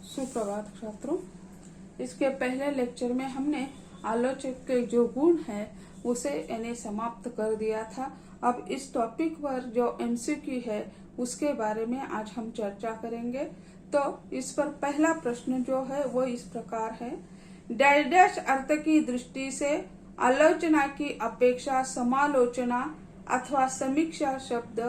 सुप्रभात छात्रों। इसके पहले लेक्चर में हमने आलोचक के जो गुण है उसे यानी समाप्त कर दिया था। अब इस टॉपिक पर जो एमसीक्यू है उसके बारे में आज हम चर्चा करेंगे। तो इस पर पहला प्रश्न जो है वो इस प्रकार है, डैश अर्थ की दृष्टि से आलोचना की अपेक्षा समालोचना अथवा समीक्षा शब्द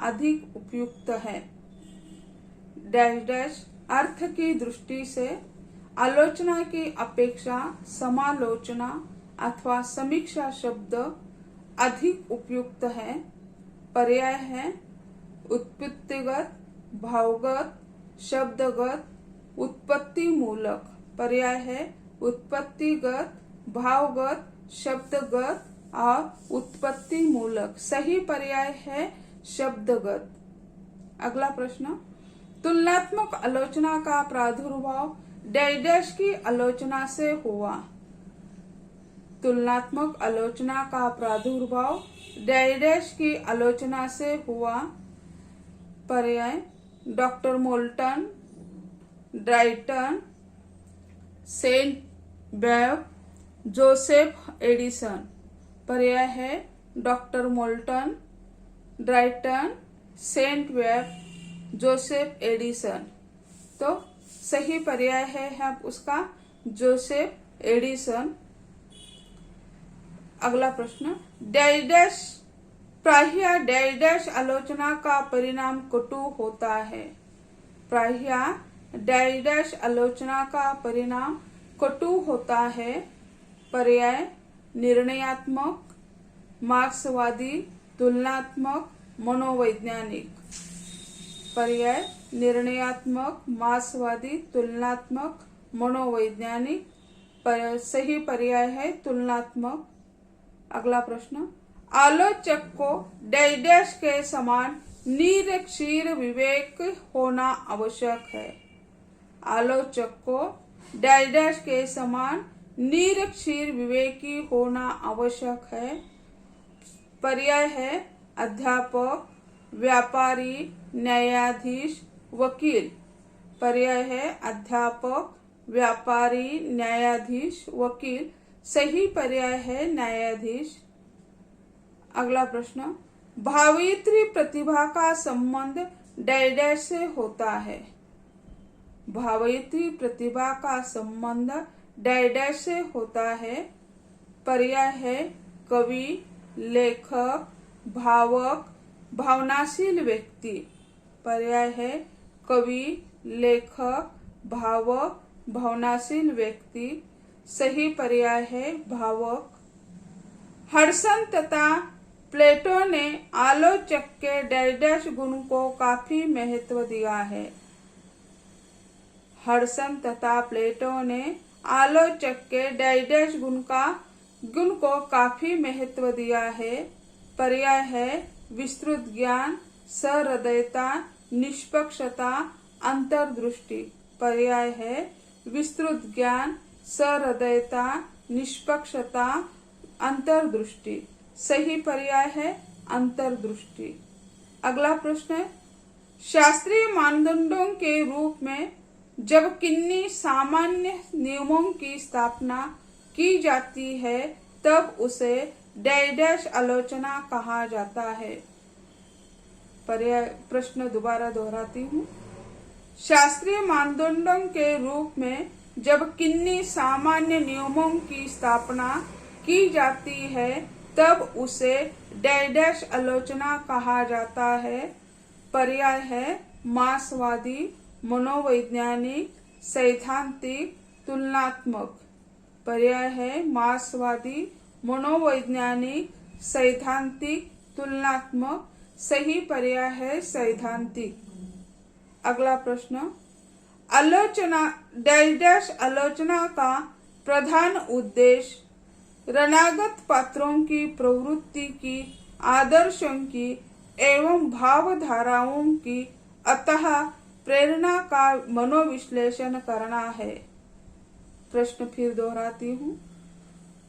अधिक उपयुक्त है। डैश अर्थ की दृष्टि से आलोचना की अपेक्षा समालोचना अथवा समीक्षा शब्द अधिक उपयुक्त है। पर्याय है उत्पत्तिगत, भावगत, शब्दगत, उत्पत्ति मूलक। पर्याय है उत्पत्तिगत, भावगत, शब्दगत और उत्पत्ति मूलक। सही पर्याय है शब्दगत। अगला प्रश्न, तुलनात्मक आलोचना का प्रादुर्भाव डैश की आलोचना से हुआ। तुलनात्मक आलोचना का प्रादुर्भाव डैश की आलोचना से हुआ। पर्याय doctor Moulton, Dryden, Sainte-Beuve, Joseph Addison. पर्याय है doctor Moulton, Dryden, Sainte-Beuve, Joseph Addison. तो सही पर्याय है उसका जोसेफ एडिसन। अगला प्रश्न, डैश प्रायः डैश आलोचना का परिणाम कटु होता है। प्रायः डैश आलोचना का परिणाम कटु होता है। पर्याय निर्णयात्मक, मार्क्सवादी, तुलनात्मक, मनोवैज्ञानिक। पर्याय निर्णयात्मक, मार्क्सवादी, तुलनात्मक, मनोवैज्ञानिक। सही पर्याय है तुलनात्मक। अगला प्रश्न, आलोचक को डैश के समान निरक्षीर विवेक होना आवश्यक है। आलोचक को डैश के समान निरक्षीर विवेकी होना आवश्यक है। पर्याय है अध्यापक, व्यापारी, न्यायाधीश, वकील। पर्याय है अध्यापक, व्यापारी, न्यायाधीश, वकील। सही पर्याय है न्यायाधीश। अगला प्रश्न, भावयित्री प्रतिभा का संबंध डैश से होता है। भावयित्री प्रतिभा का संबंध डैश से होता है। पर्याय है कवि, लेखक, भावक, भावनाशील व्यक्ति। पर्याय है कवि, लेखक, भावक, भावनाशील व्यक्ति। सही पर्याय है भावक। हडसन तथा प्लेटो ने आलोचक के डैश गुण को काफी महत्व दिया है। हडसन तथा प्लेटो ने आलोचक के डैश गुण को काफी महत्व दिया है। पर्याय है विस्तृत ज्ञान, सहृदयता, निष्पक्षता, अंतर्दृष्टि। पर्याय है विस्तृत ज्ञान, सहृदयता, निष्पक्षता, अंतर्दृष्टि। सही पर्याय है अंतर्दृष्टि। अगला प्रश्न है, शास्त्रीय मानदंडों के रूप में जब किन्हीं सामान्य नियमों की स्थापना की जाती है तब उसे डैश आलोचना कहा जाता है। पर्याय प्रश्न दोबारा दोहराती हूँ। शास्त्रीय मानदंडों के रूप में जब किन्हीं सामान्य नियमों की स्थापना की जाती है तब उसे डैश आलोचना कहा जाता है। पर्याय है मार्क्सवादी, मनोवैज्ञानिक, सैद्धांतिक, तुलनात्मक। पर्याय है मार्क्सवादी, मनोवैज्ञानिक, सैद्धांतिक, तुलनात्मक। सही पर्याय है सैद्धांतिक। अगला प्रश्न, आलोचना डैश आलोचना का प्रधान उद्देश्य रणागत पात्रों की प्रवृत्ति की, आदर्शों की एवं भावधाराओं की अतः प्रेरणा का मनोविश्लेषण करना है। प्रश्न फिर दोहराती हूँ।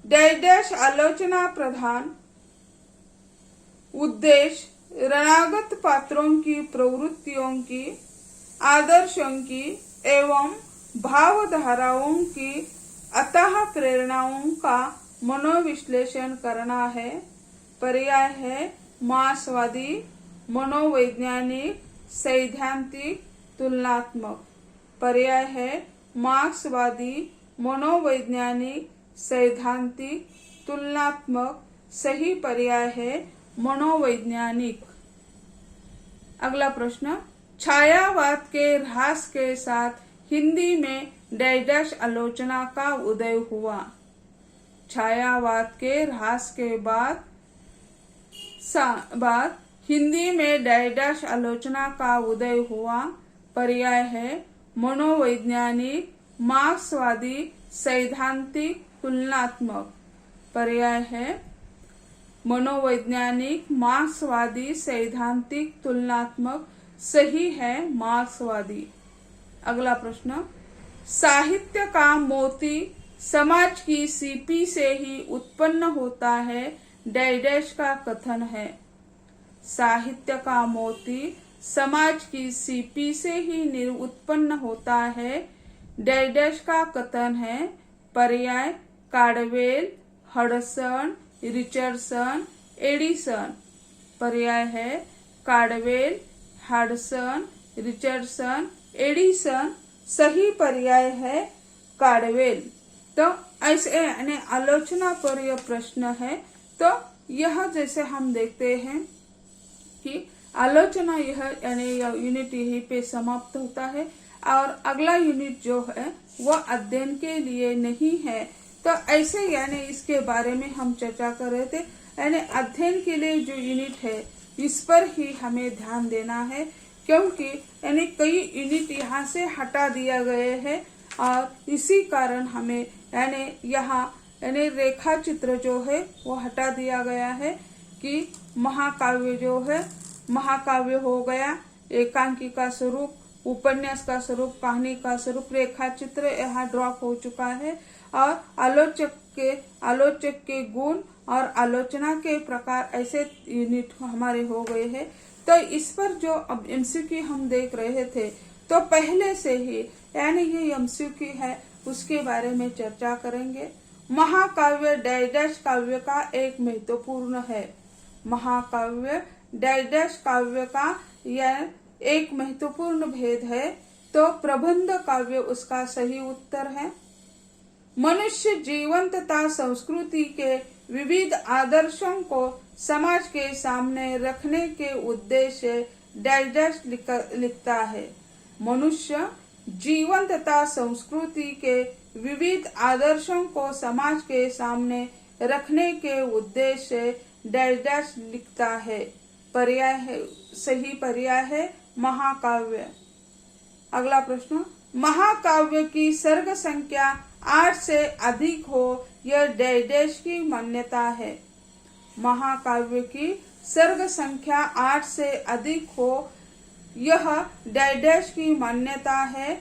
डैश आलोचना प्रधान उद्देश्य रणागत पात्रों की प्रवृत्तियों की, आदर्शों की एवं भावधाराओं की अतः प्रेरणाओं का मनोविश्लेषण करना है। पर्याय है मार्क्सवादी, मनोवैज्ञानिक, सैद्धांतिक, तुलनात्मक। पर्याय है मार्क्सवादी, मनोवैज्ञानिक, सैद्धांतिक, तुलनात्मक। सही पर्याय है मनोवैज्ञानिक। अगला प्रश्न, छायावाद के ह्रास के साथ हिंदी में डैश आलोचना का उदय हुआ। छायावाद के ह्रास के बाद हिंदी में डैश आलोचना का उदय हुआ। पर्याय है मनोवैज्ञानिक, मार्क्सवादी, सैद्धांतिक, तुलनात्मक। पर्याय है मनोवैज्ञानिक, मार्क्सवादी, सैद्धांतिक, तुलनात्मक। सही है मार्क्सवादी। अगला प्रश्न, साहित्य का मोती समाज की सीपी से ही उत्पन्न होता है, डैश का कथन है। साहित्य का मोती समाज की सीपी से ही उत्पन्न होता है, डैश का कथन है। पर्याय कार्डवेल, हडसन, रिचर्डसन, एडिसन। पर्याय है कार्डवेल, हडसन, रिचर्डसन, एडिसन। सही पर्याय है कार्डवेल। तो ऐसे यानी आलोचना पर यह प्रश्न है। तो यह जैसे हम देखते हैं कि आलोचना यह यानी यूनिट यहीं पे समाप्त होता है और अगला यूनिट जो है वह अध्ययन के लिए नहीं है। तो ऐसे यानी इसके बारे में हम चर्चा कर रहे थे। यानी अध्ययन के लिए जो यूनिट है इस पर ही हमें ध्यान देना है, क्योंकि यानी कई यूनिट यहाँ से हटा दिया गए हैं और इसी कारण हमें यानी यहाँ यानी रेखा चित्र जो है वो हटा दिया गया है कि महाकाव्य जो है महाकाव्य हो गया, एकांकी का स्वरूप, उपन्यास का स्वरूप, कहानी का स्वरूप, रेखा चित्र यहाँ ड्रॉप हो चुका है और आलोचक के गुण और आलोचना के प्रकार ऐसे यूनिट हमारे हो गए हैं। तो इस पर जो अब एमसीक्यू हम देख रहे थे तो पहले से ही यानी ये एमसीक्यू है उसके बारे में चर्चा करेंगे। महाकाव्य डैश काव्य का एक महत्वपूर्ण है। महाकाव्य डैश काव्य का यह एक महत्वपूर्ण भेद है। तो प्रबंध काव्य उसका सही उत्तर है। मनुष्य जीवन तथा संस्कृति के विविध आदर्शों को समाज के सामने रखने के उद्देश्य डैश लिखता है। मनुष्य जीवन तथा संस्कृति के विविध आदर्शों को समाज के सामने रखने के उद्देश्य डैश लिखता है। पर्याय है सही पर्याय है महाकाव्य। अगला प्रश्न, महाकाव्य की सर्ग संख्या 8 से अधिक हो यह डैश की मान्यता है। महाकाव्य की सर्ग संख्या 8 से अधिक हो यह डैश की मान्यता है।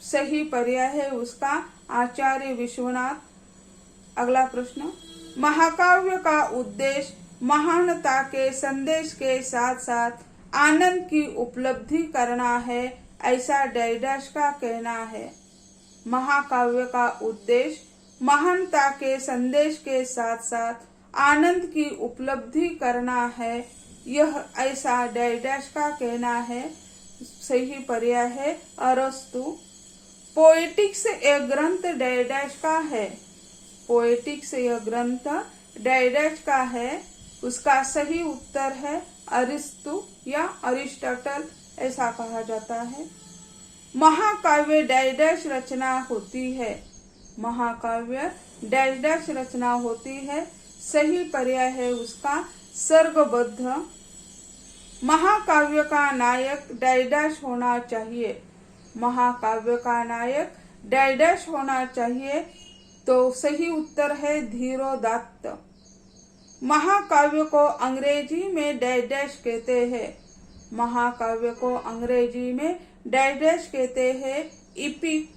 सही पर्याय है उसका आचार्य विश्वनाथ। अगला प्रश्न, महाकाव्य का उद्देश्य महानता के संदेश के साथ साथ आनंद की उपलब्धि करना है, ऐसा डैश का कहना है। महाकाव्य का उद्देश्य महानता के संदेश के साथ साथ आनंद की उपलब्धि करना है, यह ऐसा डैश का कहना है। सही पर्याय है अरस्तु। पोएटिक्स यह ग्रंथ डैश का है। पोएटिक्स यह ग्रंथ डैश का है। उसका सही उत्तर है अरिस्तु या अरिस्टोटल, ऐसा कहा जाता है। महाकाव्य डैश रचना होती है। महाकाव्य डैश रचना होती है। सही पर्याय है उसका सर्गबद्ध। महाकाव्य का नायक डैश होना चाहिए। महाकाव्य का नायक डैश होना चाहिए। तो सही उत्तर है धीरोदात्त। महाकाव्य को अंग्रेजी में डैश कहते हैं। महाकाव्य को अंग्रेजी में डैश कहते हैं इपिक,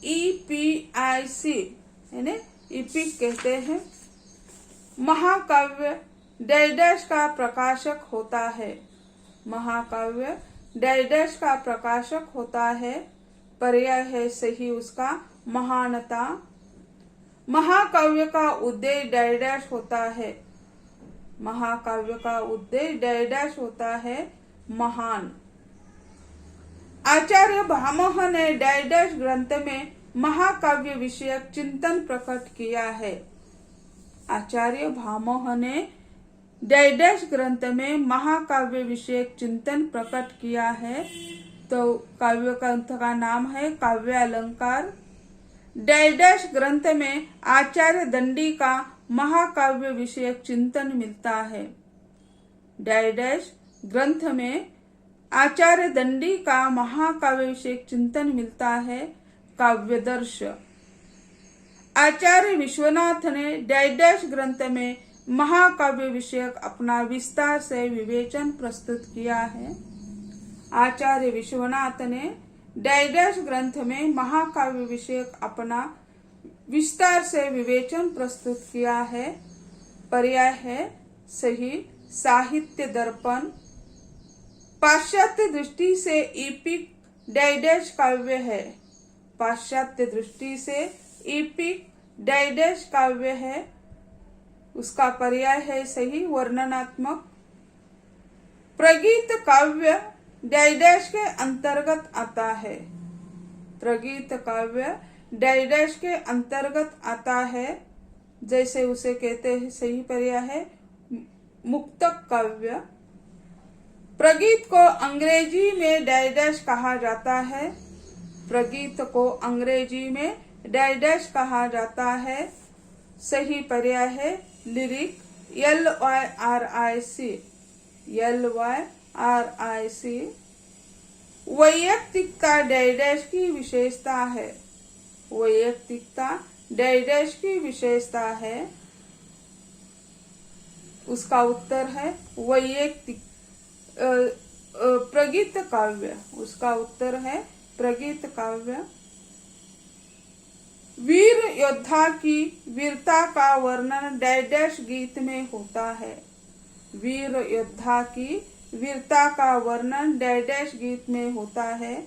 EPIC यानी इपिक कहते हैं। महाकाव्य डैश का प्रकाशक होता है। महाकाव्य डैश का प्रकाशक होता है। पर्याय है सही उसका महानता। महाकाव्य का उद्देश्य डैश डैश होता है। महाकाव्य का उद्देश्य डैश डैश होता है महान। आचार्य भामह ने डैश डैश ग्रंथ में महाकाव्य विषयक चिंतन प्रकट किया है। आचार्य भामह ने डैश डैश ग्रंथ में महाकाव्य विषयक चिंतन प्रकट किया है। तो काव्य ग्रंथ का नाम है काव्यालंकार। डैश डैश ग्रंथ में आचार्य दंडी का महाकाव्य विषयक चिंतन मिलता है। डैश डैश ग्रंथ में आचार्य दंडी का महाकाव्य विषयक चिंतन मिलता है काव्यदर्श। आचार्य विश्वनाथ ने डैश डैश ग्रंथ में महाकाव्य विषयक अपना विस्तार से विवेचन प्रस्तुत किया है। आचार्य विश्वनाथ ने डैश डैश ग्रंथ में महाकाव्य विषयक अपना विस्तार से विवेचन प्रस्तुत किया है। पर्याय है सही साहित्य दर्पण। पाश्चात्य दृष्टि से एपिक डैश डैश काव्य है। पाश्चात्य दृष्टि से एपिक डैश डैश काव्य है। उसका पर्याय है सही वर्णनात्मक। प्रगीत काव्य डैश डैश के अंतर्गत आता है। प्रगीत काव्य डैश डैश के अंतर्गत आता है। जैसे उसे कहते हैं सही पर्याय है मुक्तक काव्य। प्रगीत को अंग्रेजी में डैश डैश कहा जाता है। प्रगीत को अंग्रेजी में डैश डैश कहा जाता है। सही पर्याय है लिरिक LYRIC। LYRIC। वैयक्तिकता डैश डैश की विशेषता है। वैयक्तिकता डैश डैश की विशेषता है। उसका उत्तर है वैयक्तिक प्रगीत काव्य। उसका उत्तर है प्रगीत काव्य। वीर योद्धा की वीरता का वर्णन डैश डैश गीत में होता है। वीर योद्धा की वीरता का वर्णन डैश डैश गीत में होता है।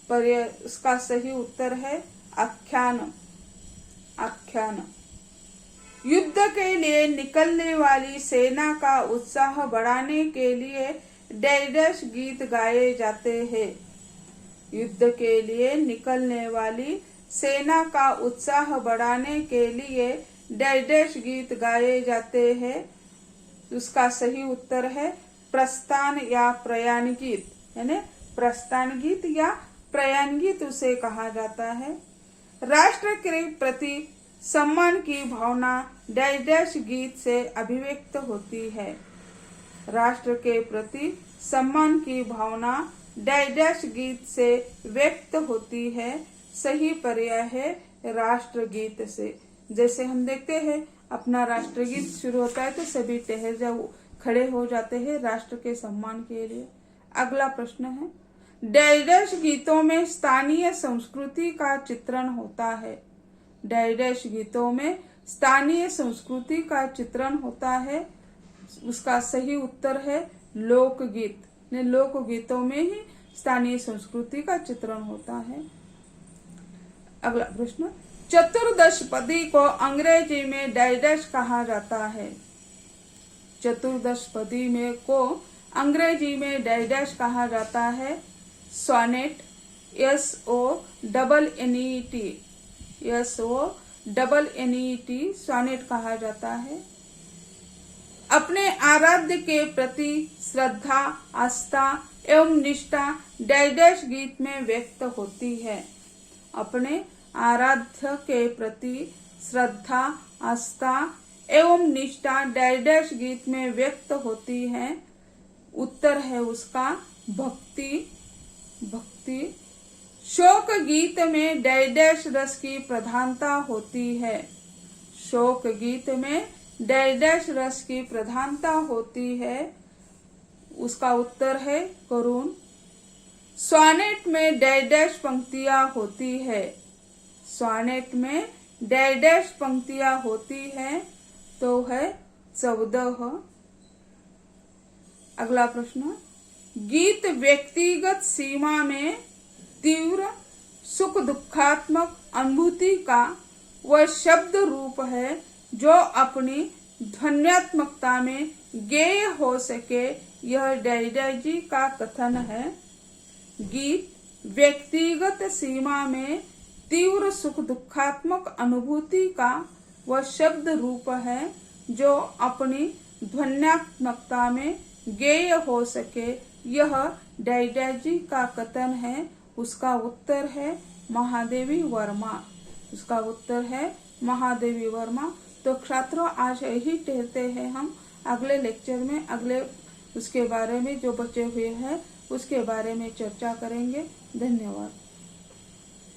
पर उसका सही उत्तर है आख्यान। आख्यान। युद्ध के लिए निकलने वाली सेना का उत्साह बढ़ाने के लिए डैश डैश गीत गाए जाते हैं। युद्ध के लिए निकलने वाली सेना का उत्साह बढ़ाने के लिए डैश डैश गीत गाए जाते हैं। उसका सही उत्तर है प्रस्थान या प्रयाण गीत। यानी प्रस्थान गीत या प्रयाण गीत उसे कहा जाता है। राष्ट्र के प्रति सम्मान की भावना डैश डैश गीत से अभिव्यक्त होती है। राष्ट्र के प्रति सम्मान की भावना डैश डैश गीत से व्यक्त होती है। सही पर्याय है राष्ट्रगीत से। जैसे हम देखते हैं अपना राष्ट्रगीत शुरू होता है तो सभी ठहर जाओ खड़े हो जाते हैं राष्ट्र के सम्मान के लिए। अगला प्रश्न है डैश डैश गीतों में स्थानीय संस्कृति का चित्रण होता है। डैश डैश गीतों में स्थानीय संस्कृति का चित्रण होता है। उसका सही उत्तर है लोकगीत। लोकगीतों में ही स्थानीय संस्कृति का चित्रण होता है। अगला प्रश्न चतुर्दशपदी को अंग्रेजी में डैश डैश कहा जाता है। चतुर्दशपदी में को अंग्रेजी में डैश डैश कहा जाता है सोनेट। SONNET। SONNET सोनेट कहा जाता है। अपने आराध्य के प्रति श्रद्धा आस्था एवं निष्ठा डैश डैश गीत में व्यक्त होती है। अपने आराध्य के प्रति श्रद्धा आस्था एवं निष्ठा डैश डैश गीत में व्यक्त होती है। उत्तर है उसका भक्ति। भक्ति। शोक गीत में डैश डैश रस की प्रधानता होती है। शोक गीत में डैश डैश रस की प्रधानता होती है। उसका उत्तर है करुण। सोनेट में डैश डैश पंक्तियां होती है। सोनेट में डैश डैश पंक्तियां होती है तो है 14। अगला प्रश्न गीत व्यक्तिगत सीमा में तीव्र सुख दुखात्मक अनुभूति का वह शब्द रूप है जो अपनी ध्वन्यात्मकता में ज्ञेय हो सके, यह डाइडा जी का कथन है। गीत व्यक्तिगत सीमा में तीव्र सुख दुखात्मक अनुभूति का वह शब्द रूप है जो अपनी ध्वन्यात्मकता में ज्ञेय हो सके, यह डाइडा जी का कथन है। उसका उत्तर है महादेवी वर्मा। उसका उत्तर है महादेवी वर्मा। तो छात्रों, आज यही कहते हैं हम। अगले लेक्चर में अगले उसके बारे में जो बचे हुए हैं उसके बारे में चर्चा करेंगे। धन्यवाद।